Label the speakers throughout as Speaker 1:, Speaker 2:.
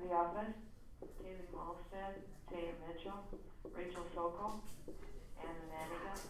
Speaker 1: the office, David Malstead, Jane Mitchell, Rachel Sokol, and Manica.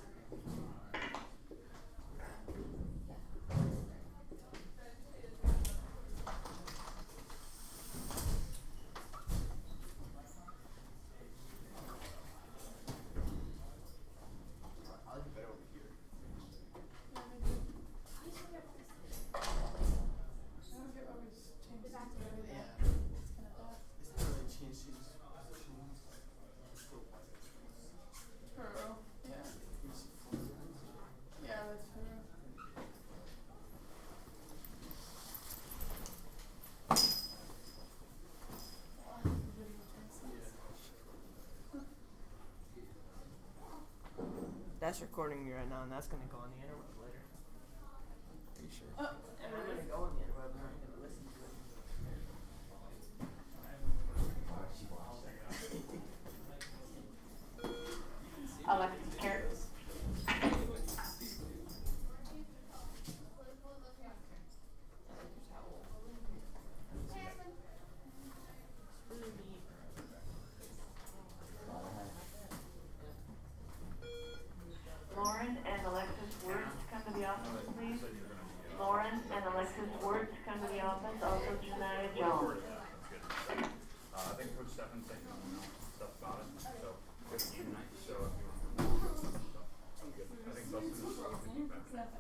Speaker 2: That's recording me right now, and that's gonna go on the interweb later. Are you sure? And I'm gonna go on the interweb, and I'm gonna listen to it.
Speaker 1: Alexis Carrot. Lauren and Alexis Words come to the office, please. Lauren and Alexis Words come to the office. Also, Janaya Jones.
Speaker 3: I think Coach Stephan said you don't know stuff about it, so good to you tonight. So if you want to know stuff, I'm good. I think Dustin is going to keep that.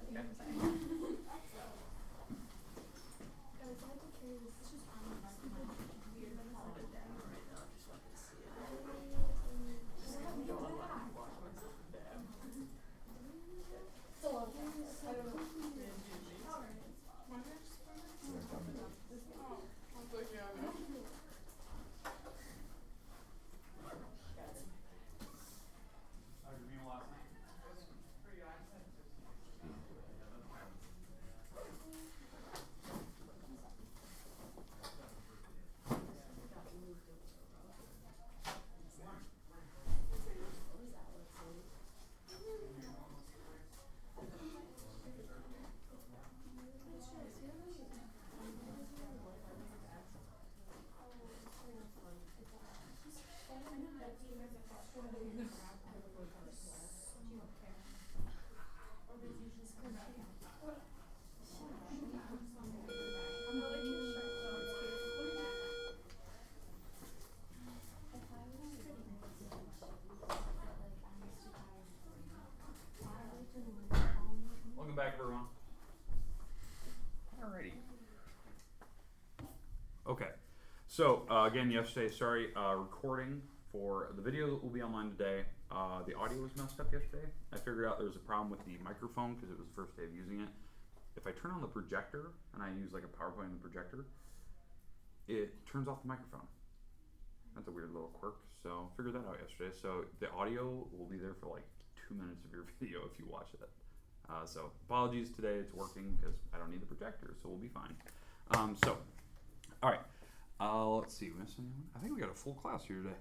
Speaker 3: Welcome back, everyone. Alrighty. Okay. So again, yesterday, sorry, recording for the video that will be online today. The audio was messed up yesterday. I figured out there was a problem with the microphone because it was the first day of using it. If I turn on the projector and I use like a PowerPoint on the projector, it turns off the microphone. That's a weird little quirk. So figured that out yesterday. So the audio will be there for like 2 minutes of your video if you watch it. So apologies today, it's working because I don't need the projector, so we'll be fine. All right. Let's see, we missed anyone? I think we got a full class here today.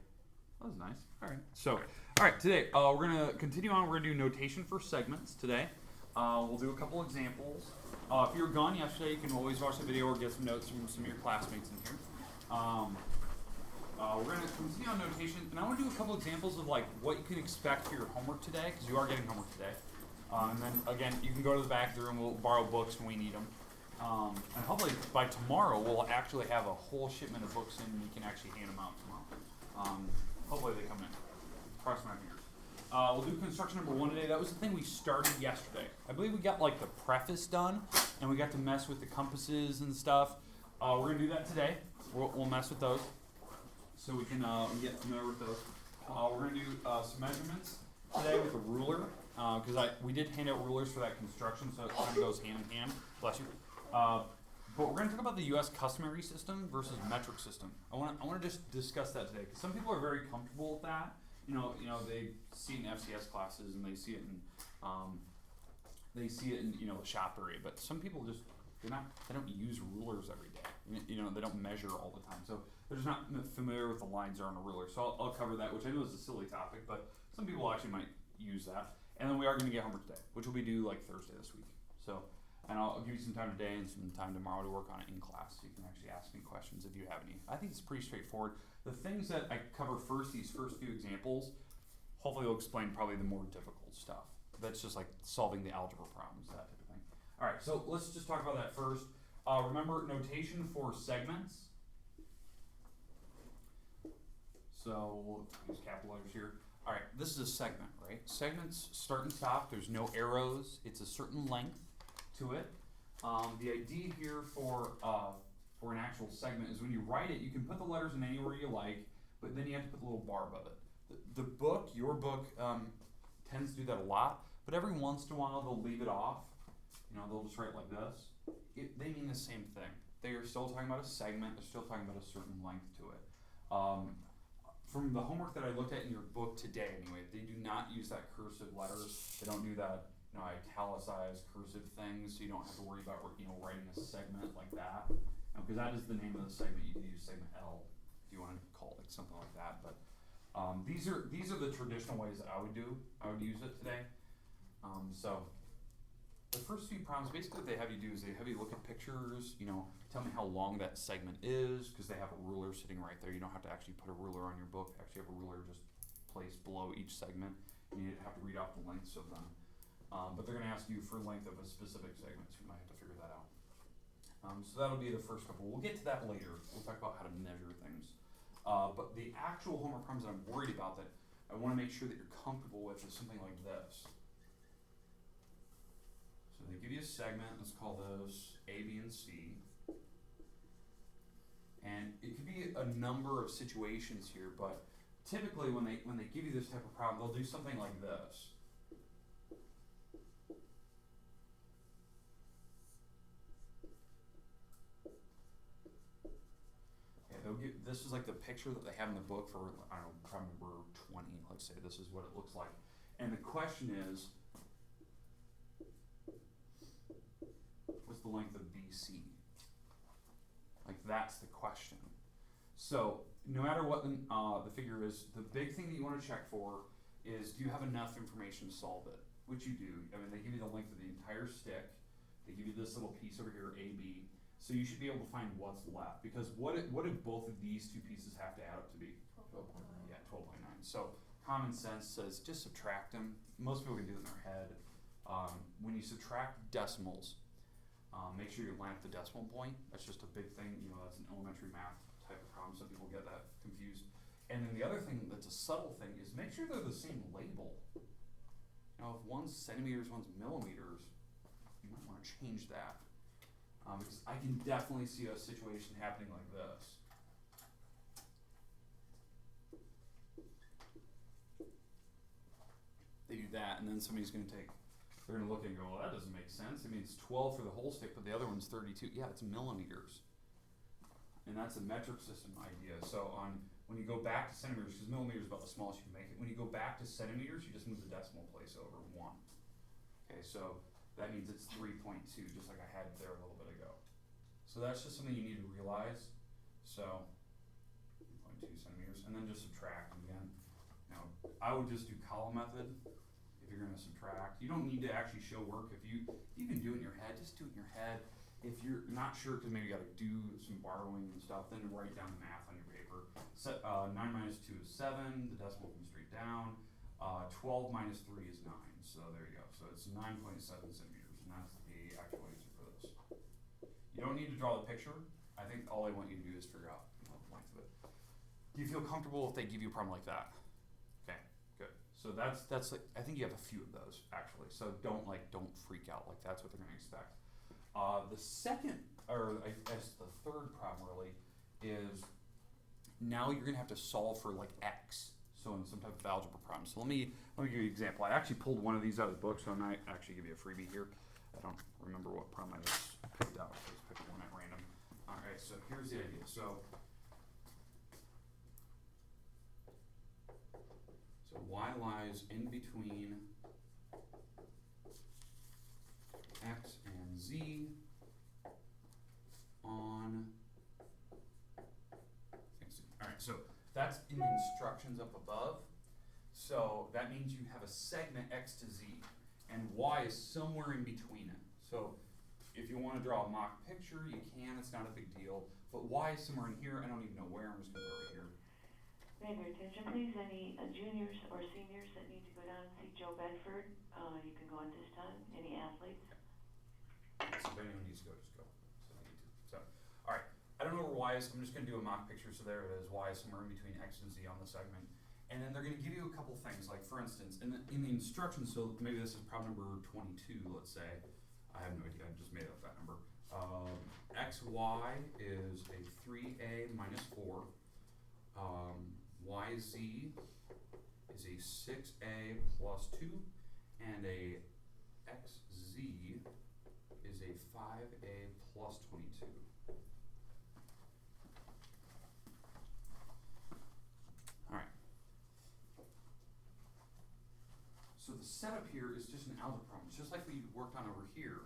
Speaker 3: That was nice. All right. So, all right, today we're going to continue on. We're going to do notation for segments today. We'll do a couple examples. If you were gone yesterday, you can always watch the video or get some notes from some of your classmates in here. We're going to continue on notation, and I want to do a couple examples of like what you can expect for your homework today, because you are getting homework today. And then again, you can go to the back of the room. We'll borrow books when we need them. And hopefully by tomorrow, we'll actually have a whole shipment of books in, and we can actually hand them out tomorrow. Hopefully they come in. Cross my fingers. We'll do construction number 1 today. That was the thing we started yesterday. I believe we got like the preface done, and we got to mess with the compasses and stuff. We're going to do that today. We'll mess with those so we can get familiar with those. We're going to do some measurements today with a ruler, because we did hand out rulers for that construction, so it kind of goes hand in hand. Bless you. But we're going to talk about the U.S. customary system versus metric system. I want to just discuss that today, because some people are very comfortable with that. You know, they see it in FCS classes and they see it in, the shop area. But some people just they don't use rulers every day. You know, they don't measure all the time, so they're just not familiar with the lines on a ruler. So I'll cover that, which I know is a silly topic, but some people actually might use that. And then we are going to get homework today, which will be due like Thursday this week. So And I'll give you some time today and some time tomorrow to work on it in class, so you can actually ask me questions if you have any. I think it's pretty straightforward. The things that I cover first, these first few examples, hopefully will explain probably the more difficult stuff. That's just like solving the algebra problems, that type of thing. All right, so let's just talk about that first. Remember notation for segments. So we'll use capital letters here. All right, this is a segment, right? Segments start and stop. There's no arrows. It's a certain length to it. The idea here for an actual segment is when you write it, you can put the letters in anywhere you like, but then you have to put the little bar above it. The book, your book, tends to do that a lot, but every once in a while they'll leave it off. You know, they'll just write like this. They mean the same thing. They are still talking about a segment. They're still talking about a certain length to it. From the homework that I looked at in your book today, anyway, they do not use that cursive letters. They don't do that, italicized cursive things, so you don't have to worry about, writing a segment like that. Because that is the name of the segment. You can use segment L if you want to call it something like that. But these are the traditional ways that I would use it today. So the first few problems, basically what they have you do is they have you look at pictures, tell me how long that segment is, because they have a ruler sitting right there. You don't have to actually put a ruler on your book. Actually have a ruler just placed below each segment. You have to read off the lengths of them. But they're going to ask you for length of a specific segment, so you might have to figure that out. So that'll be the first couple. We'll get to that later. We'll talk about how to measure things. But the actual homework problems that I'm worried about that I want to make sure that you're comfortable with is something like this. So they give you a segment. Let's call those A, B, and C. And it could be a number of situations here, but typically when they give you this type of problem, they'll do something like this. This is like the picture that they have in the book for, I don't know, problem number 20, let's say. This is what it looks like. And the question is, what's the length of BC? Like, that's the question. So, no matter what the figure is, the big thing that you want to check for is, do you have enough information to solve it? Which you do. I mean, they give you the length of the entire stick. They give you this little piece over here, AB. So you should be able to find what's left, because what do both of these two pieces have to add up to be? 12.9. Yeah, 12.9. So common sense says just subtract them. Most people can do it in their head. When you subtract decimals, make sure you line up the decimal point. That's just a big thing. That's an elementary math type of problem. Some people get that confused. And then the other thing that's a subtle thing is make sure they're the same label. Now, if one's centimeters, one's millimeters, you might want to change that. Because I can definitely see a situation happening like this. They do that, and then somebody's going to they're going to look and go, well, that doesn't make sense. I mean, it's 12 for the whole stick, but the other one's 32. Yeah, it's millimeters. And that's a metric system idea. So when you go back to centimeters, because millimeters is about the smallest you can make it, when you go back to centimeters, you just move the decimal place over 1. Okay, so that means it's 3.2, just like I had there a little bit ago. So that's just something you need to realize. So 3.2 centimeters, and then just subtract again. Now, I would just do column method if you're going to subtract. You don't need to actually show work. If you can do it in your head, just do it in your head. If you're not sure, because maybe you got to do some borrowing and stuff, then write down the math on your paper. 9 minus 2 is 7. The decimal comes straight down. 12 minus 3 is 9. So there you go. So it's 9.7 centimeters, and that's the actual answer for this. You don't need to draw the picture. I think all I want you to do is figure out the length of it. Do you feel comfortable if they give you a problem like that? Okay, good. So that's like, I think you have a few of those actually. So don't freak out. Like, that's what they're going to expect. The second, or I guess the third problem really, is now you're going to have to solve for like X. So in some type of algebra problem. So let me give you an example. I actually pulled one of these out of the book, so I might actually give you a freebie here. I don't remember what problem I just picked out. I just picked one at random. All right, so here's the idea. So y lies in between x and z on x. All right, so that's in the instructions up above. So that means you have a segment x to z, and y is somewhere in between it. So if you want to draw a mock picture, you can, it's not a big deal. But y is somewhere in here, I don't even know where, I'm just going to put it right here.
Speaker 1: May I have your attention, please? Any juniors or seniors that need to go down and see Joe Bedford, you can go at this time. Any athletes?
Speaker 3: So if anyone needs to go, just go. So I need to. So, all right. I don't know where y is. I'm just going to do a mock picture. So there it is. Y is somewhere in between x and z on the segment. And then they're going to give you a couple things. Like for instance, in the instructions, so maybe this is problem number 22, let's say. I have no idea. I just made up that number. XY is a 3a minus 4. YZ is a 6a plus 2. And a XZ is a 5a plus 22. All right. So the setup here is just an algebra problem. It's just like we worked on over here.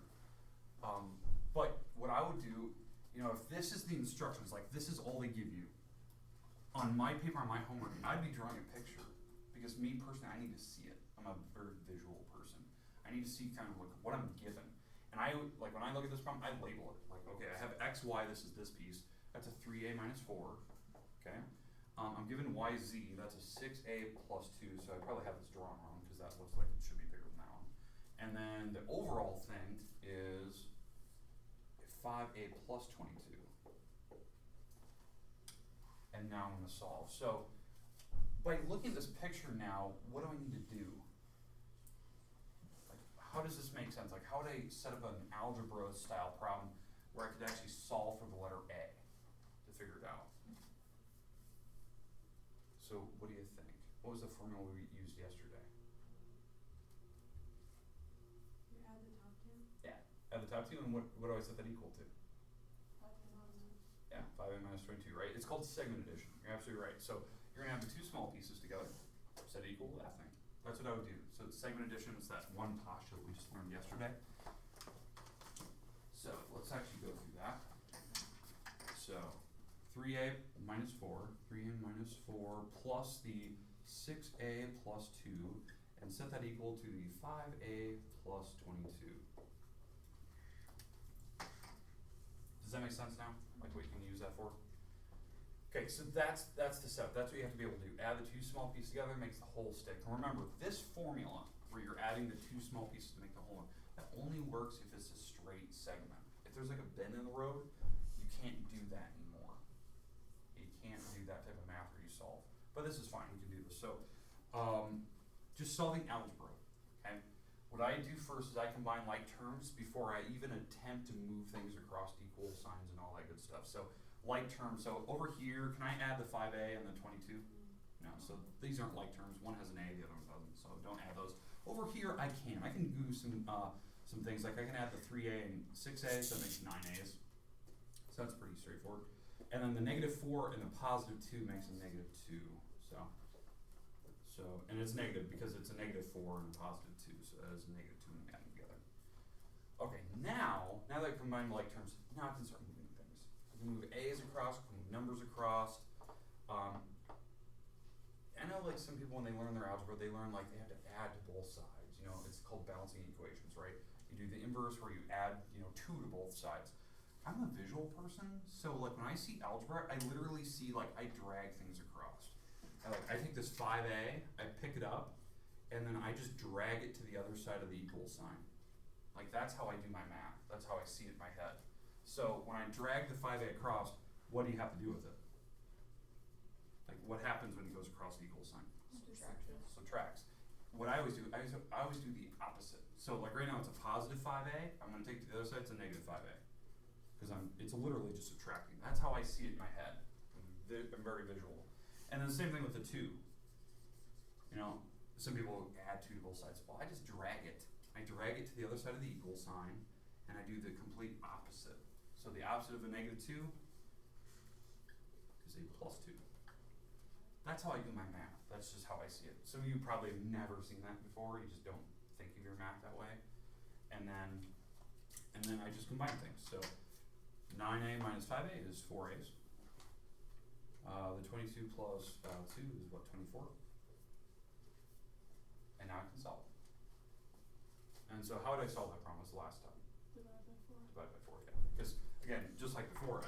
Speaker 3: But what I would do, you know, if this is the instructions, like this is all they give you, on my paper, on my homework, I'd be drawing a picture. Because me personally, I need to see it. I'm a very visual person. I need to see kind of like what I'm given. And I, like when I look at this problem, I label it. Like, okay, I have x, y, this is this piece. That's a 3a minus 4, okay? I'm given yz, that's a 6a plus 2, so I probably have this drawn wrong because that looks like it should be bigger than that one. And then the overall thing is 5a plus 22. And now I'm going to solve. So by looking at this picture now, what do I need to do? Like, how does this make sense? Like, how would I set up an algebra style problem where I could actually solve for the letter A to figure it out? So what do you think? What was the formula we used yesterday?
Speaker 4: You add the top two?
Speaker 3: Yeah. Add the top two, and what do I set that equal to?
Speaker 4: 5a minus.
Speaker 3: Yeah, 5a minus 22, right? It's called segment addition. You're absolutely right. So you're going to have the two small pieces together, set equal to that thing. That's what I would do. So segment addition is that one postulate we just learned yesterday. So let's actually go through that. So 3a minus 4, 3a minus 4 plus the 6a plus 2, and set that equal to the 5a plus 22. Does that make sense now? Like what you can use that for? Okay, so that's the setup. That's what you have to be able to do. Add the two small pieces together, makes the whole stick. And remember, this formula, where you're adding the two small pieces to make the whole one, that only works if it's a straight segment. If there's like a bend in the road, you can't do that anymore. You can't do that type of math where you solve. But this is fine, we can do this. So, just solving algebra, okay? What I do first is I combine like terms before I even attempt to move things across equal signs and all that good stuff. So, like terms, so over here, can I add the 5a and the 22? No, so these aren't like terms. One has an a, the other one doesn't, so don't add those. Over here, I can do some things, like I can add the 3a and 6a, so that makes 9a's. So that's pretty straightforward. And then the negative 4 and the positive 2 makes a negative 2. So, and it's negative because it's a negative 4 and a positive 2, so that is a negative 2 and adding together. Okay, now that I've combined like terms, now I can start moving things. I can move a's across, I can move numbers across. I know like some people when they learn their algebra, they learn like they have to add to both sides. You know, it's called balancing equations, right? You do the inverse where you add, 2 to both sides. I'm a visual person, so like when I see algebra, I literally see like I drag things across. I take this 5a, I pick it up, and then I just drag it to the other side of the equal sign. Like that's how I do my math. That's how I see it in my head. So when I drag the 5a across, what do you have to do with it? Like what happens when it goes across the equal sign? Subtracts. What I always do, I always do the opposite. So like right now it's a positive 5a, I'm going to take it to the other side, it's a negative 5a. Because it's literally just subtracting. That's how I see it in my head. I'm very visual. And then the same thing with the 2. Some people add 2 to both sides. Well, I just drag it. I drag it to the other side of the equal sign, and I do the complete opposite. So the opposite of a negative 2 is a plus 2. That's how I do my math. That's just how I see it. Some of you probably have never seen that before. You just don't think of your math that way. And then I just combine things. So 9a minus 5a is 4a's. The 22 plus 2 is what, 24? And now I can solve. And so how did I solve that problem? Was the last time?
Speaker 4: Divide by 4.
Speaker 3: divided by 4, yeah. Because, again, just like before,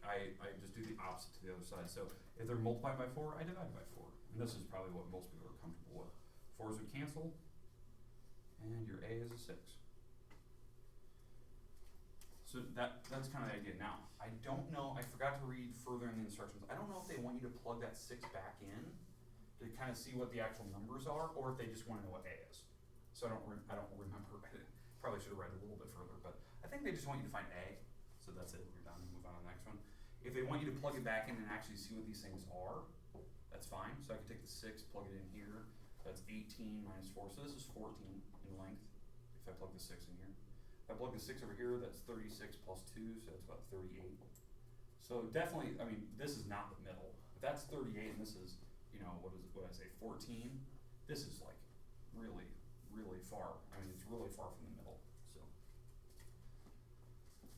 Speaker 3: I just do the opposite to the other side. So if they're multiplied by 4, I divide by 4. And this is probably what most people are comfortable with. 4s would cancel, and your A is a 6. So that's kind of the idea. Now, I don't know, I forgot to read further in the instructions. I don't know if they want you to plug that 6 back in to kind of see what the actual numbers are, or if they just want to know what A is. So I don't remember. Probably should have read a little bit further, but I think they just want you to find A. So that's it, you're done, move on to the next one. If they want you to plug it back in and actually see what these things are, that's fine. So I can take the 6, plug it in here. That's 18 minus 4, so this is 14 in length, if I plug the 6 in here. If I plug the 6 over here, that's 36 plus 2, so that's about 38. So definitely, I mean, this is not the middle. If that's 38 and this is, you know, what I say, 14, this is like really, really far. I mean, it's really far from the middle, so.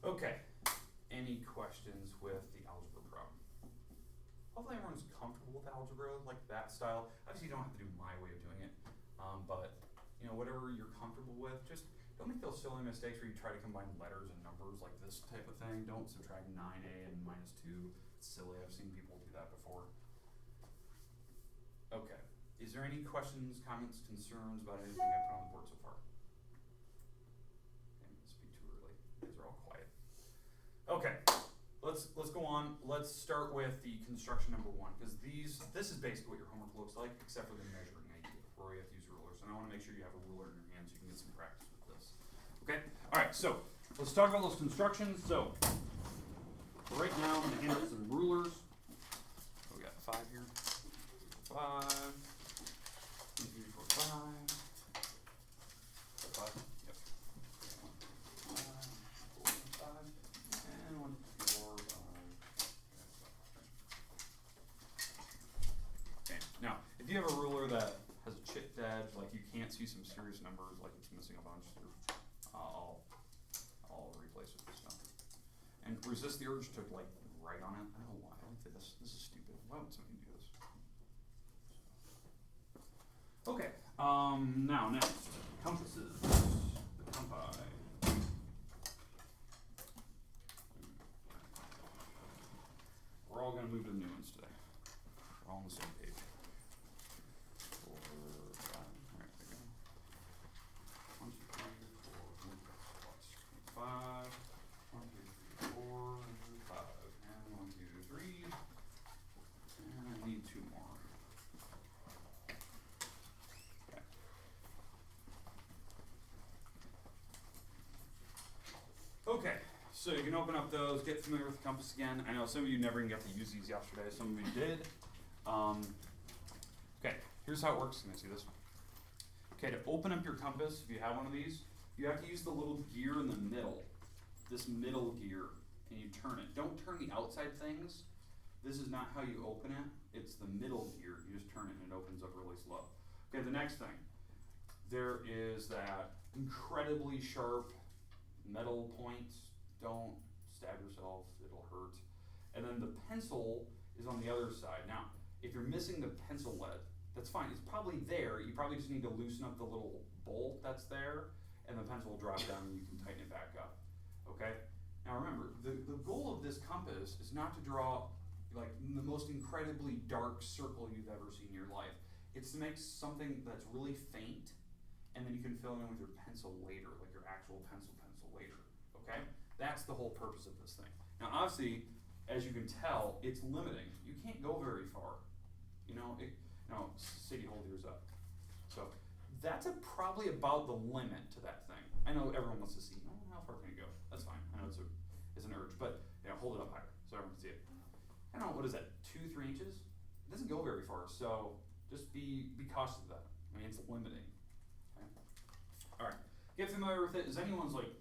Speaker 3: Okay, any questions with the algebra problem? Hopefully everyone's comfortable with algebra, like that style. Obviously you don't have to do my way of doing it, but you know, whatever you're comfortable with, just don't make those silly mistakes where you try to combine letters and numbers like this type of thing. Don't subtract 9a and minus 2. It's silly, I've seen people do that before. Okay, is there any questions, comments, concerns about anything I put on the board so far? Okay, it must be too early, you guys are all quiet. Okay. Let's go on. Let's start with the construction number 1, because this is basically what your homework looks like, except for the measuring idea, where you have to use rulers. And I want to make sure you have a ruler in your hand so you can get some practice with this. Okay? Alright, so let's talk about those constructions. So right now I'm going to hand out some rulers. So we got 5 here. 5. 1, 2, 3, 4, 5. 5. Yep. 1, 4, 5. And 1, 2, 4, 5. Okay. Now, if you have a ruler that has a chipped edge, like you can't see some serious numbers, like it's missing a bunch, I'll replace it with stuff. And resist the urge to like write on it. I don't know why. I think this is stupid. Why would somebody do this? Okay. Now next, compasses. The compi. We're all gonna move to the new ones today. We're all on the same page. 4, 5. Alright, there we go. 1, 2, 3, 4, 5. 1, 2, 3, 4, 5. And 1, 2, 3. And I need 2 more. Okay. Okay, so you can open up those, get familiar with the compass again. I know some of you never even got to use these yesterday, some of you did. Okay, here's how it works. Can I see this? Okay, to open up your compass, if you have one of these, you have to use the little gear in the middle, this middle gear, and you turn it. Don't turn the outside things. This is not how you open it. It's the middle gear. You just turn it and it opens up really slow. Okay, the next thing. There is that incredibly sharp metal point. Don't stab yourself, it'll hurt. And then the pencil is on the other side. Now, if you're missing the pencil lead, that's fine. It's probably there. You probably just need to loosen up the little bolt that's there, and the pencil will drop down and you can tighten it back up. Okay? Now remember, the goal of this compass is not to draw like the most incredibly dark circle you've ever seen in your life. It's to make something that's really faint, and then you can fill it in with your pencil later, like your actual pencil later. Okay? That's the whole purpose of this thing. Now obviously, as you can tell, it's limiting. You can't go very far. You know, City, hold yours up. So that's probably about the limit to that thing. I know everyone wants to see, oh, how far can you go? That's fine. I know it's an urge, but hold it up higher so everyone can see it. I don't know, what is that, 2-3 inches? It doesn't go very far, so just be cautious of that. I mean, it's limiting. Okay? All right, get familiar with it. Is anyone's like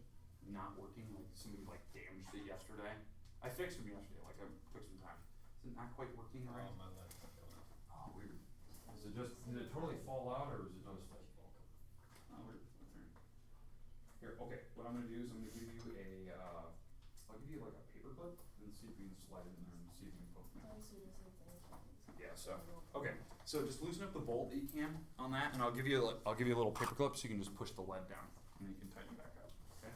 Speaker 3: not working? Like somebody like damaged it yesterday? I fixed them yesterday. Like I took some time. Is it not quite working right?
Speaker 5: My leg's not going up.
Speaker 3: Oh, weird. Did it totally fall out, or is it just like? Oh, weird. Okay. Here, okay. What I'm gonna do is I'm gonna give you I'll give you like a paper clip and see if we can slide it in there and see if you can poke it. Yeah. So okay. So just loosen up the bolt that you can on that, and I'll give you a little paper clip so you can just push the lead down, and you can tighten it back up. Okay.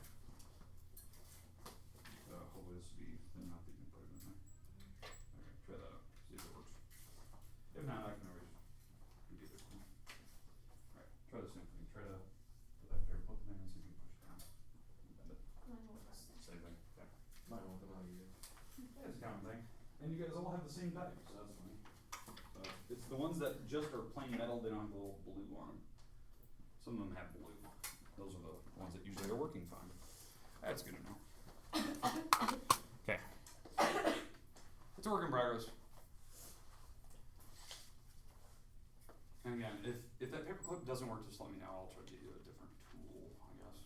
Speaker 3: It's the ones that just are plain metal, they don't have a little blue on them. Some of them have blue. Those are the ones that usually are working fine. That's good to know. Okay. It's a work in progress. And again, if that paperclip doesn't work, just let me know. I'll try to get you a different tool, I guess.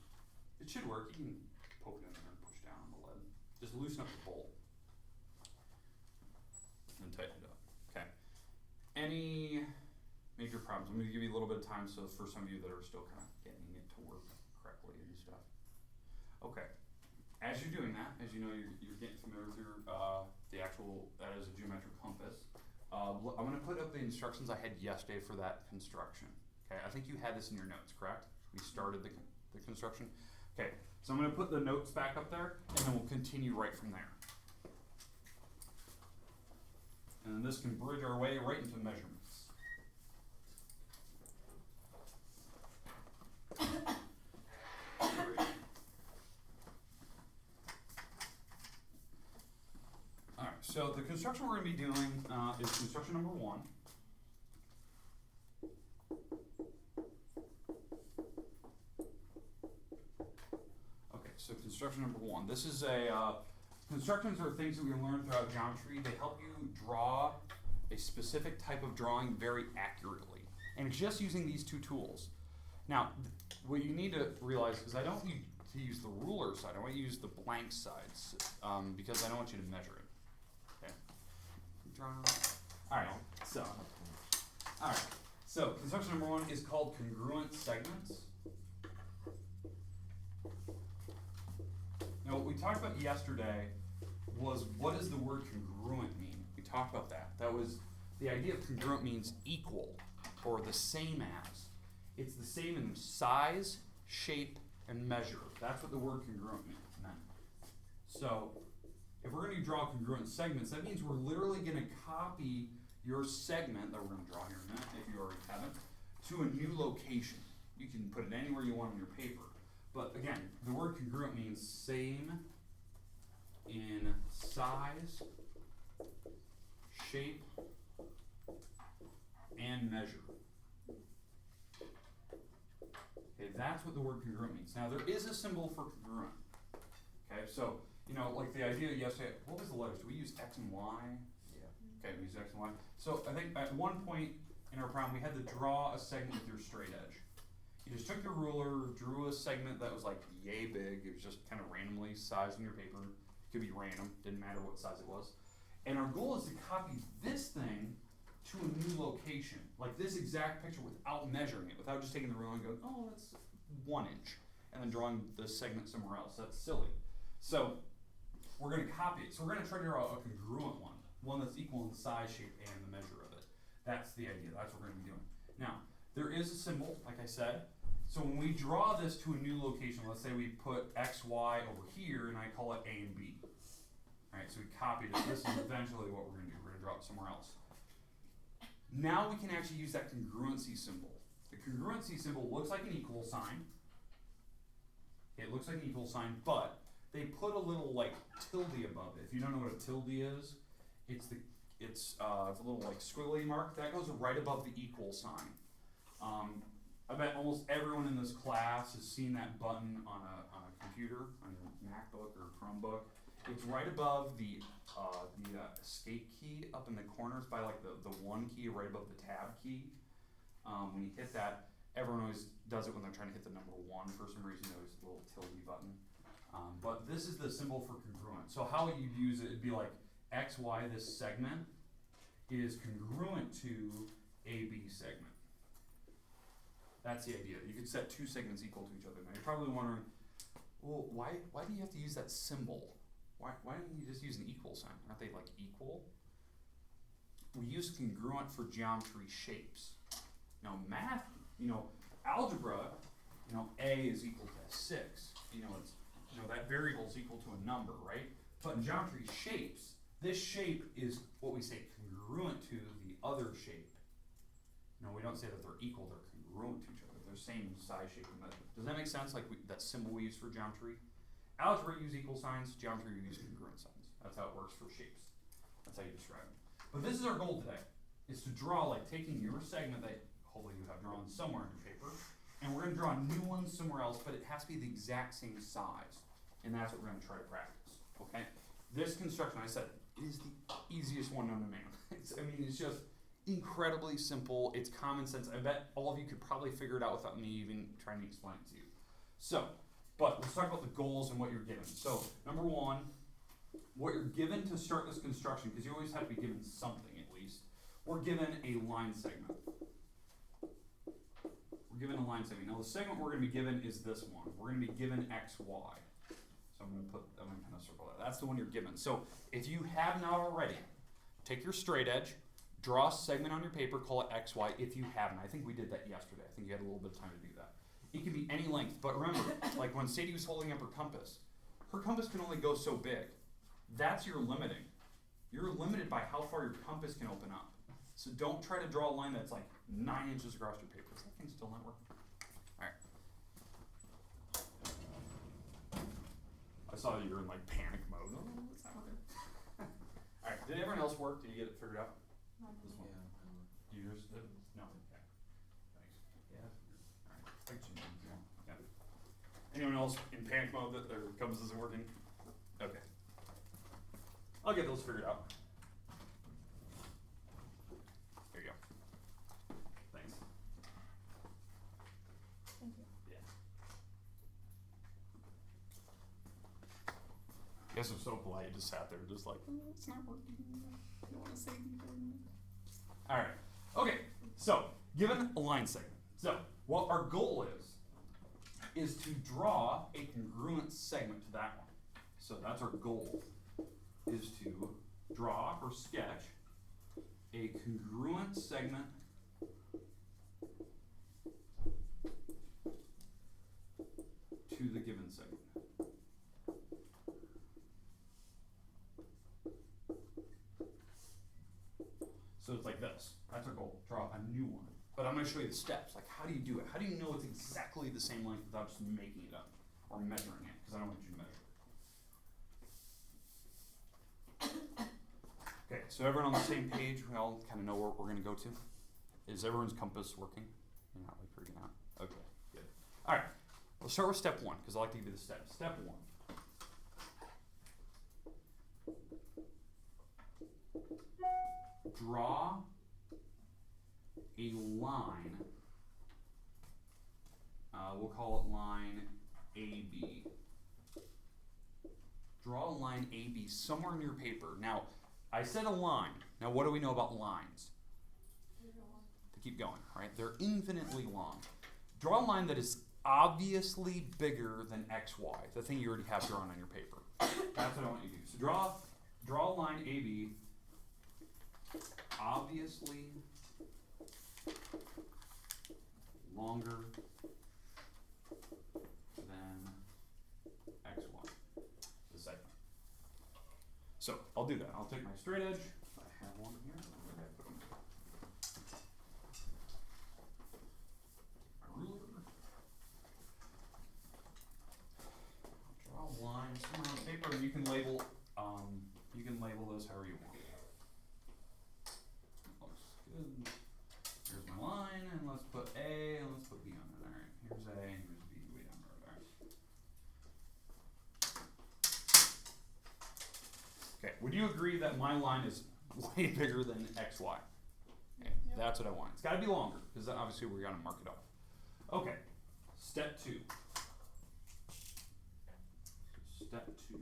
Speaker 3: It should work. You can poke it in there and push down on the lead. Just loosen up the bolt. And tighten it up. Okay. Any major problems? I'm going to give you a little bit of time so for some of you that are still kind of getting it to work correctly and stuff. Okay. As you're doing that, as you know, you're getting familiar with your the actual, that is a geometric compass. I'm going to put up the instructions I had yesterday for that construction. Okay, I think you had this in your notes, correct? We started the construction. Okay, so I'm going to put the notes back up there, and then we'll continue right from there. And then this can bridge our way right into measurements. Alright, so the construction we're going to be doing is construction number 1. Okay, so construction number 1. This is constructions are things that we learn throughout geometry. They help you draw a specific type of drawing very accurately. And it's just using these 2 tools. Now, what you need to realize is I don't need to use the ruler side. I want you to use the blank sides because I don't want you to measure it. Okay. Alright, so construction number 1 is called congruent segments. Now, what we talked about yesterday was what does the word congruent mean? We talked about that. That was the idea of congruent means equal or the same as. It's the same in size, shape, and measure. That's what the word congruent meant. So, if we're going to draw congruent segments, that means we're literally going to copy your segment that we're going to draw here in a minute, if you already haven't, to a new location. You can put it anywhere you want on your paper. But again, the word congruent means same in size, shape, and measure. Okay, that's what the word congruent means. Now, there is a symbol for congruent. Okay, so, you know, like the idea yesterday, what was the letters? Do we use X and Y? Yeah. Okay, we use X and Y. So, I think at one point in our problem, we had to draw a segment with your straight edge. You just took your ruler, drew a segment that was like yay big. It was just kind of randomly sized on your paper. It could be random, didn't matter what size it was. And our goal is to copy this thing to a new location, like this exact picture without measuring it, without just taking the ruler and going, oh, that's 1 inch, and then drawing the segment somewhere else. That's silly. So we're going to copy it. So we're going to try to draw a congruent one that's equal in size, shape, and the measure of it. That's the idea. That's what we're going to be doing. Now, there is a symbol, like I said. So when we draw this to a new location, let's say we put X, Y over here, and I call it A and B. All right, so we copied it. This is eventually what we're going to do. We're going to draw it somewhere else. Now we can actually use that congruency symbol. The congruency symbol looks like an equal sign. It looks like an equal sign, but they put a little like tilde above it. If you don't know what a tilde is, it's a little like squiggly mark that goes right above the equal sign. I bet almost everyone in this class has seen that button on a computer, on your MacBook or Chromebook. It's right above the escape key up in the corners by like the 1 key right above the tab key. When you hit that, everyone always does it when they're trying to hit the number 1 for some reason. There's a little tilde button. But this is the symbol for congruent. So how you'd use it, it'd be like X, Y, this segment is congruent to AB segment. That's the idea. You could set 2 segments equal to each other. Now you're probably wondering, well, why do you have to use that symbol? Why don't you just use an equal sign? Aren't they like equal? We use congruent for geometry shapes. Now math, algebra, A is equal to 6. That variable is equal to a number, right? But in geometry shapes, this shape is what we say congruent to the other shape. We don't say that they're equal, they're congruent to each other. They're same size, shape, and measure. Does that make sense? Like that symbol we use for geometry? Algebra, you use equal signs. Geometry, you use congruent signs. That's how it works for shapes. That's how you describe them. But this is our goal today. is to draw, like taking your segment that hopefully you have drawn somewhere on your paper, and we're gonna draw new ones somewhere else, but it has to be the exact same size. And that's what we're gonna try to practice, okay? This construction, I said, it is the easiest one known to man. It's just incredibly simple. It's common sense. I bet all of you could probably figure it out without me even trying to explain it to you. So, but let's talk about the goals and what you're given. So, number one, what you're given to start this construction, because you always have to be given something at least, we're given a line segment. We're given a line segment. Now the segment we're going to be given is this one. We're going to be given XY. So I'm going to kind of circle that. That's the one you're given. So if you have not already, take your straight edge, draw a segment on your paper, call it XY if you haven't. I think we did that yesterday. I think you had a little bit of time to do that. It can be any length, but remember, like when Sadie was holding up her compass can only go so big. That's your limiting. You're limited by how far your compass can open up. So don't try to draw a line that's like 9 inches across your paper. Is that thing still not working? Alright. I saw that you were in like panic mode. Oh, what's happening? Alright, did everyone else work? Did you get it figured out? This one. Do yours did? No. Okay. Thanks. Yeah. Alright. Thank you. Yeah. Anyone else in panic mode that their compass isn't working? Okay. I'll get those figured out. There you go. Thanks.
Speaker 4: Thank you.
Speaker 3: Yeah. You guys are so polite. You just sat there, just like, oh, it's not working. I don't want to say anything. All right. Okay. So, given a line segment. So, what our goal is to draw a congruent segment to that one. So that's our goal. Is to draw or sketch a congruent segment to the given segment. So it's like this. That's our goal. Draw a new one. But I'm going to show you the steps. Like, how do you do it? How do you know it's exactly the same length without just making it up or measuring it? Because I don't want you to measure it. Okay, so everyone on the same page, we all kind of know where we're going to go to? Is everyone's compass working? You're not like freaking out? Okay, good. All right, let's start with step one, because I like to give you the steps. Step one. Draw a line, we'll call it line AB. Draw a line AB somewhere in your paper. Now, I said a line. Now, what do we know about lines? To keep going, right? They're infinitely long. Draw a line that is obviously bigger than XY, the thing you already have drawn on your paper. That's what I want you to do. So draw a line AB, obviously longer than XY. So I'll do that. I'll take my straight edge. I have one here. Where did I put them? My ruler. I'll draw a line somewhere on the paper, and you can label those however you want. Looks good. Here's my line, and let's put A and let's put B on it. All right. Here's A and here's B way down the road. All right. Okay, would you agree that my line is way bigger than XY? Okay,
Speaker 4: Yep.
Speaker 3: that's what I want. It's got to be longer, because obviously we're going to mark it up. Okay, step two. Step two.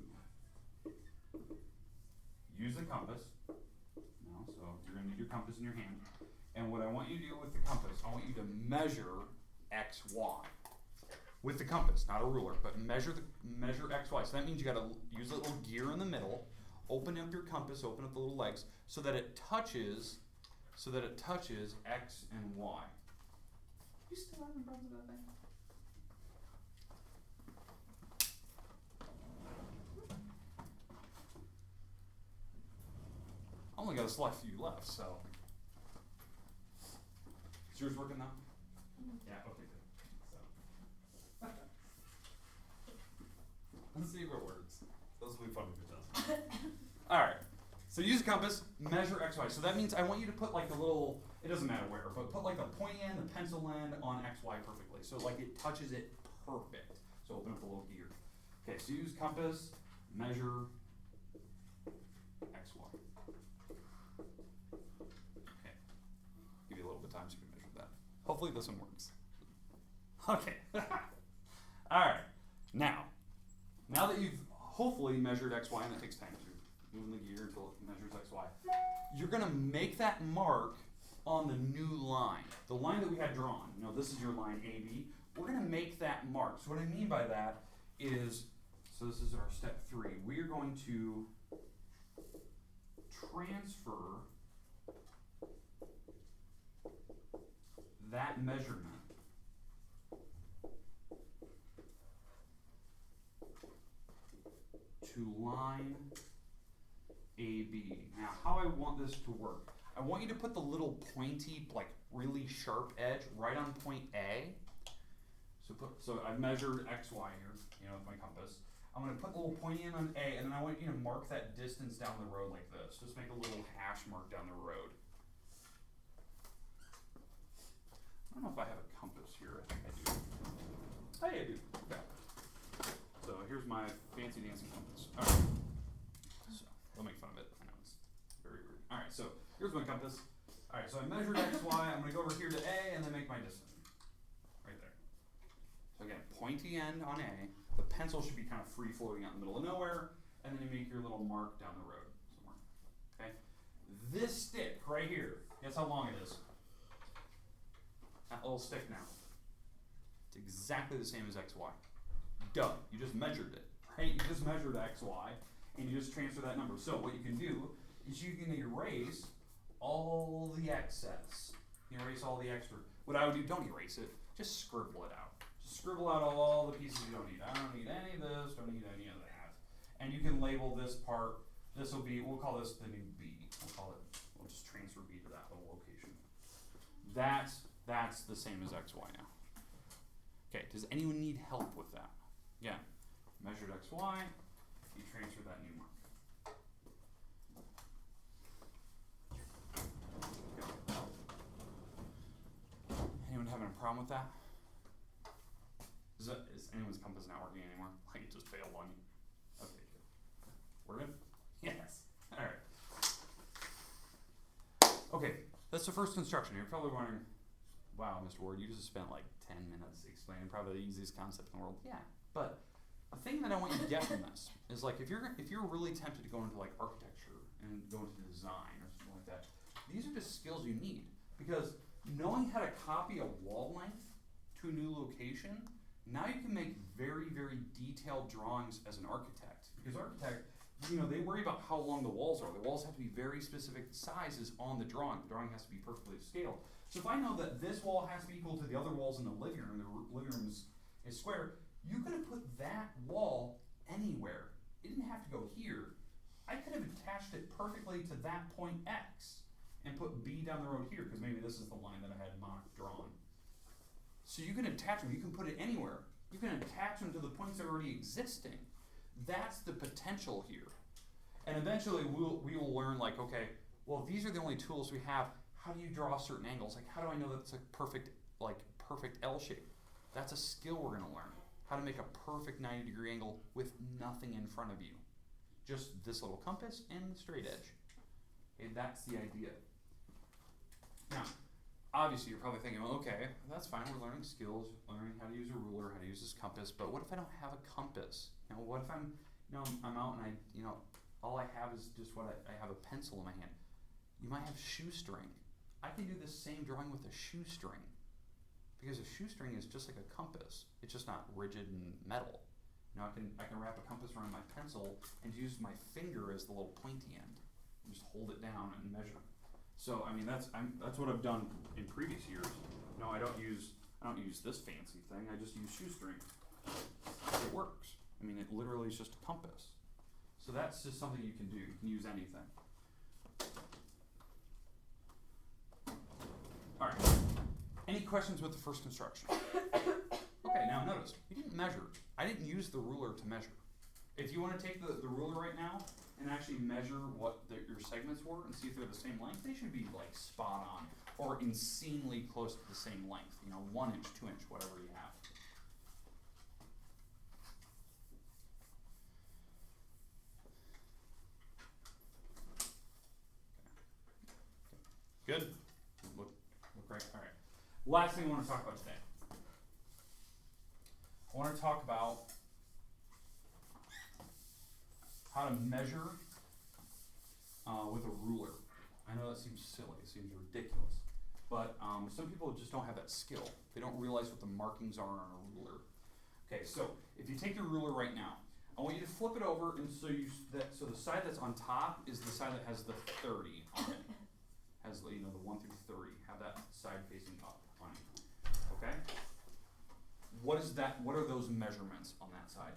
Speaker 3: Use the compass. No, so you're going to need your compass in your hand. And what I want you to do with the compass, I want you to measure XY. With the compass, not a ruler, but measure XY. So that means you got to use a little gear in the middle. Open up your compass, open up the little legs, so that it touches X and Y. You still having problems with that thing? I only got a select few left, so. Is yours working now? Yeah, okay, good. So. Let's see if it works. Those will be fun to test. Alright, so So use a compass, measure x, y. So that means I want you to put like a little, it doesn't matter where, but put like the pointy end, the pencil end on x, y perfectly. So like it touches it perfect. So open up the little gear. Okay, so use compass, measure x, y. Okay, give you a little bit of time so you can measure that. Hopefully this one works. Okay, alright, now that you've hopefully measured x, y, and it takes time, because you're moving the gear until it measures x, y, you're going to make that mark on the new line, the line that we had drawn. You know, this is your line AB. We're going to make that mark. So what I mean by that is, so this is our step 3. We are going to transfer that measurement to line AB. Now, how I want this to work, I want you to put the little pointy, like really sharp edge right on point A. So I've measured x, y here, you know, with my compass. I'm going to put the little pointy end on A, and then I want you to mark that distance down the road like this. Just make a little hash mark down the road. I don't know if I have a compass here. I think I do. Hey, I do. Okay. So here's my fancy dancing compass. All right. So they'll make fun of it. I know it's very rude. All right. So here's my compass. All right. So I measured x, y. I'm going to go over here to A and then make my distance. Right there. So again, pointy end on A. The pencil should be kind of free floating out in the middle of nowhere, and then you make your little mark down the road somewhere. Okay. This stick right here. Guess how long it is? That little stick now. It's exactly the same as x, y. Duh, you just measured it, right? You just measured x, y, and you just transfer that number. So what you can do is you can erase all the excess. You erase all the extra. What I would do, don't erase it, just scribble it out. Just scribble out all the pieces you don't need. I don't need any of this, don't need any of that. And you can label this part, this will be, we'll call this the new B. We'll just transfer B to that little location. That's the same as x, y now. Okay, does anyone need help with that? Yeah, measured x, y, you transfer that new mark. Okay. Anyone having a problem with that? Is anyone's compass not working anymore? Like it just failed on you? Okay, good. We're good? Yes. Alright. Okay, that's the first construction. You're probably wondering, wow, Mr. Ward, you just spent like 10 minutes explaining probably the easiest concept in the world. Yeah, but the thing that I want you to get from this is like if you're really tempted to go into like architecture and go into design or something like that, these are just skills you need, because knowing how to copy a wall length to a new location, now you can make very, very detailed drawings as an architect. Because architect, you know, they worry about how long the walls are. The walls have to be very specific sizes on the drawing. The drawing has to be perfectly scaled. So if I know that this wall has to be equal to the other walls in the living room is square, you could have put that wall anywhere. It didn't have to go here. I could have attached it perfectly to that point X and put B down the road here, because maybe this is the line that I had mock drawn. So you can attach them, you can put it anywhere. You can attach them to the points that are already existing. That's the potential here. And eventually we will learn like, okay, well, these are the only tools we have. How do you draw certain angles? Like, how do I know that's a perfect L shape? That's a skill we're gonna learn. How to make a perfect 90-degree angle with nothing in front of you. Just this little compass and the straight edge. Okay, that's the idea. Now, obviously you're probably thinking, well, okay, that's fine, we're learning skills, learning how to use a ruler, how to use this compass, but what if I don't have a compass? You know, what if I'm out and all I have is just I have a pencil in my hand. You might have shoestring. I can do this same drawing with a shoestring, because a shoestring is just like a compass. It's just not rigid and metal. Now I can wrap a compass around my pencil and use my finger as the little pointy end and just hold it down and measure. So I mean that's what I've done in previous years. No, I don't use this fancy thing. I just use shoestring. It works. I mean, it literally is just a compass. So that's just something you can do. You can use anything. All right. Any questions with the first construction? Okay, now notice, you didn't measure. I didn't use the ruler to measure. If you want to take the ruler right now and actually measure what your segments were and see if they're the same length, they should be like spot on or insanely close to the same length. 1 inch, 2 inch, whatever you have. Good? Look right. All right. Last thing I want to talk about today. I want to talk about how to measure with a ruler. I know that seems silly, it seems ridiculous, but some people just don't have that skill. They don't realize what the markings are on a ruler. Okay, so if you take your ruler right now, I want you to flip it over, and so the side that's on top is the side that has the 30 on it. Has the 1 through 30. Have that side facing up on it. Okay. What is that? What are those measurements on that side?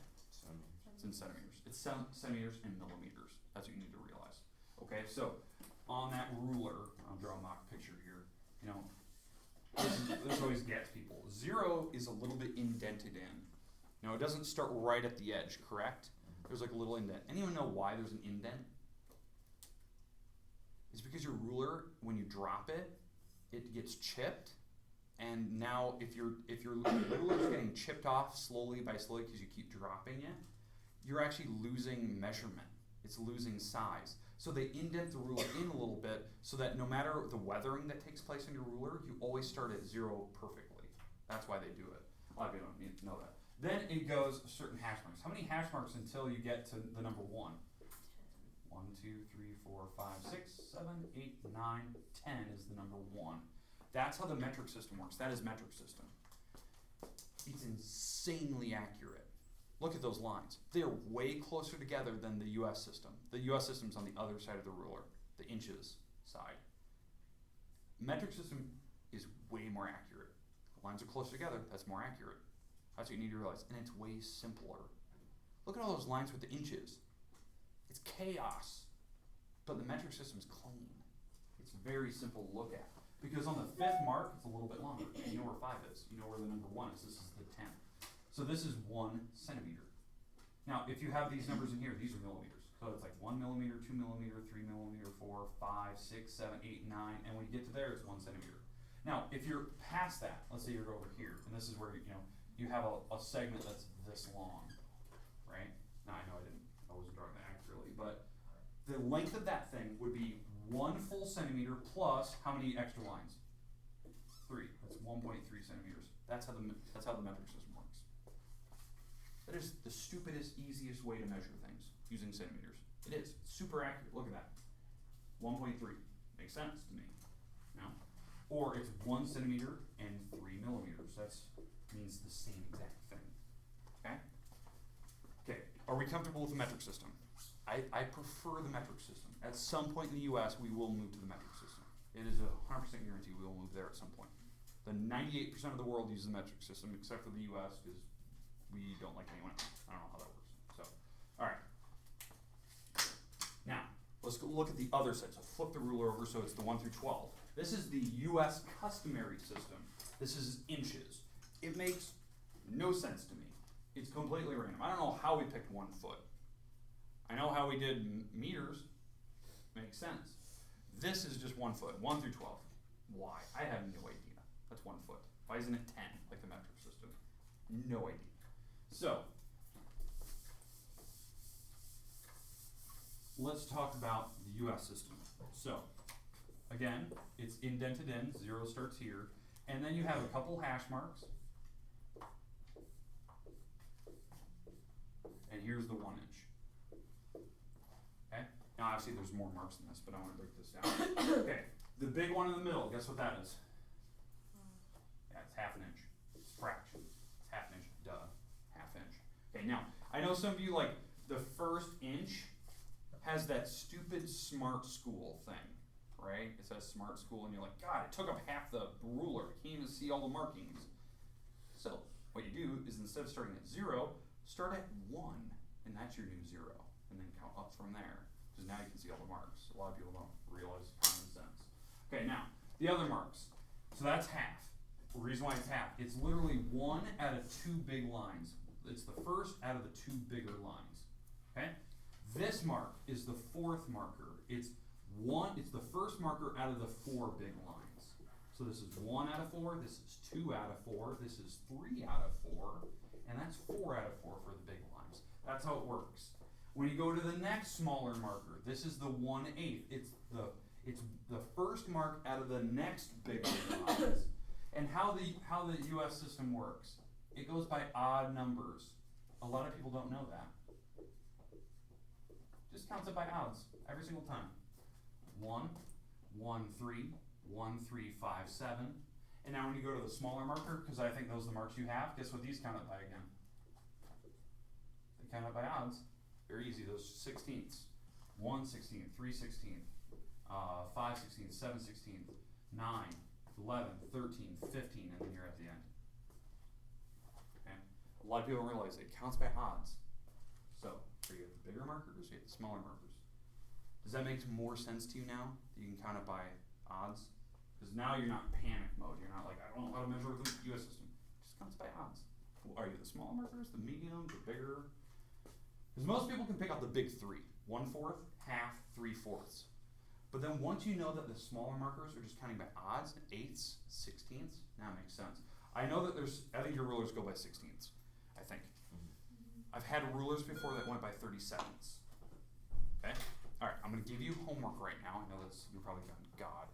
Speaker 3: It's in centimeters. It's centimeters and millimeters. That's what you need to realize. Okay, so on that ruler, I'll draw a mock picture here. This always gets people. 0 is a little bit indented in. Now it doesn't start right at the edge, correct? There's like a little indent. Anyone know why there's an indent? It's because your ruler, when you drop it, it gets chipped. And now if your ruler is getting chipped off slowly because you keep dropping it, you're actually losing measurement. It's losing size. So they indent the ruler in a little bit so that no matter the weathering that takes place on your ruler, you always start at 0 perfectly. That's why they do it. A lot of people don't need to know that. Then it goes certain hash marks. How many hash marks until you get to the number 1? 1, 2, 3, 4, 5, 6, 7, 8, 9, 10 is the number 1. That's how the metric system works. That is metric system. It's insanely accurate. Look at those lines. They're way closer together than the US system. The US system's on the other side of the ruler, the inches side. Metric system is way more accurate. The lines are closer together, that's more accurate. That's what you need to realize. And it's way simpler. Look at all those lines with the inches. It's chaos. But the metric system's clean. It's very simple to look at. Because on the 5th mark, it's a little bit longer. You know where 5 is. You know where the number 1 is. This is the 10th. So this is 1 centimeter. Now, if you have these numbers in here, these are millimeters. So it's like 1 millimeter, 2 millimeter, 3 millimeter, 4, 5, 6, 7, 8, 9, and when you get to there, it's 1 centimeter. Now, if you're past that, let's say you're over here, and this is where you have a segment that's this long, right? Now, I know I wasn't drawing that accurately, but the length of that thing would be 1 full centimeter plus how many extra lines? 3. That's 1.3 centimeters. That's how the metric system works. That is the stupidest, easiest way to measure things using centimeters. It is. It's super accurate. Look at that. 1.3. Makes sense to me. No? Or it's 1 centimeter and 3 millimeters. That means the same exact thing. Okay? Okay. Are we comfortable with the metric system? I prefer the metric system. At some point in the US, we will move to the metric system. It is a 100% guarantee we will move there at some point. The 98% of the world uses the metric system, except for the US, because we don't like anyone else. I don't know how that works. So, all right. Now, let's go look at the other side. So flip the ruler over so it's the 1 through 12. This is the US customary system. This is inches. It makes no sense to me. It's completely random. I don't know how we picked 1 foot. I know how we did meters. Makes sense. This is just 1 foot, 1 through 12. Why? I have no idea. That's 1 foot. Why isn't it 10 like the metric system? No idea. So, let's talk about the US system. So, again, it's indented in, 0 starts here, and then you have a couple hash marks, and here's the 1 inch. Okay? Now, obviously, there's more marks than this, but I want to break this down. Okay, the big one in the middle, guess what that is? Yeah, it's 1/2 inch. It's a fraction. It's 1/2 inch, duh. 1/2 inch. Okay, now, I know some of you, like, the first inch has that stupid smart school thing, right? It says smart school, and you're like, God, it took up half the ruler. I can't even see all the markings. So, what you do is instead of starting at 0, start at 1, and that's your new 0, and then count up from there, because now you can see all the marks. A lot of people don't realize common sense. Okay, now, the other marks. So that's half. The reason why it's half, it's literally 1 out of 2 big lines. It's the first out of the 2 bigger lines. Okay? This mark is the fourth marker. It's the first marker out of the 4 big lines. So this is 1 out of 4, this is 2 out of 4, this is 3 out of 4, and that's 4 out of 4 for the big lines. That's how it works. When you go to the next smaller marker, this is the 1/8. It's the first mark out of the next big lines. And how the US system works, it goes by odd numbers. A lot of people don't know that. Just counts it by odds every single time. 1, 1, 3, 1, 3, 5, 7. And now when you go to the smaller marker, because I think those are the marks you have, guess what these count it by again? They count it by odds. Very easy, those 16ths. 1/16, 3/16, 5/16, 7/16, 9, 11, 13, 15, and then you're at the end. Okay? A lot of people don't realize it counts by odds. So, here you have the bigger markers, you have the smaller markers. Does that make more sense to you now? That you can count it by odds? Because now you're not panic mode. You're not like, I don't know how to measure the US system. It just counts by odds. Are you the smaller markers, the medium, the bigger? Because most people can pick out the big 3. 1/4, half, 3/4. But then once you know that the smaller markers are just counting by odds, 8ths, 16ths, now it makes sense. I know that I think your rulers go by 16ths, I think. I've had rulers before that went by 37ths. Okay? Alright, I'm going to give you homework right now. I know that's, you're probably going, God.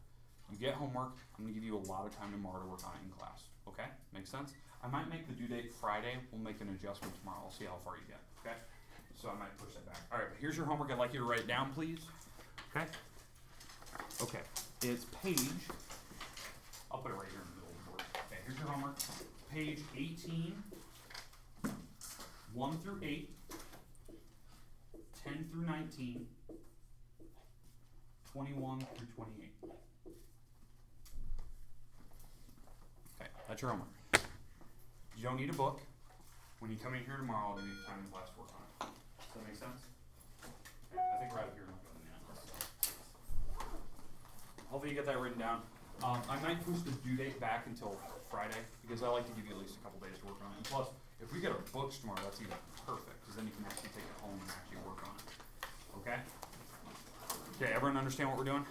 Speaker 3: You get homework, I'm going to give you a lot of time tomorrow to work on it in class. Okay? Makes sense? I might make the due date Friday. We'll make an adjustment tomorrow. I'll see how far you get. Okay? So I might push that back. Alright, here's your homework. I'd like you to write it down, please. Okay? Okay. It's page, I'll put it right here in the middle of the board. Okay, here's your homework. Page 18, 1 through 8, 10 through 19, 21 through 28. Okay, that's your homework. You don't need a book. When you come in here tomorrow, I'll give you time in class to work on it. Does that make sense? Okay, I think we're out of here in a minute. Hopefully you get that written down. I might push the due date back until Friday because I like to give you at least a couple days to work on it. And plus, if we get our books tomorrow, that's even perfect because then you can actually take it home and actually work on it. Okay? Okay, everyone understand what we're doing?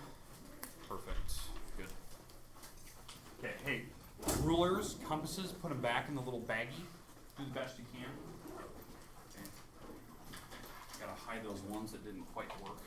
Speaker 3: Perfect. Good. Okay, hey, rulers, compasses, put them back in the little baggie. Do the best you can. Okay. Gotta hide those ones that didn't quite work.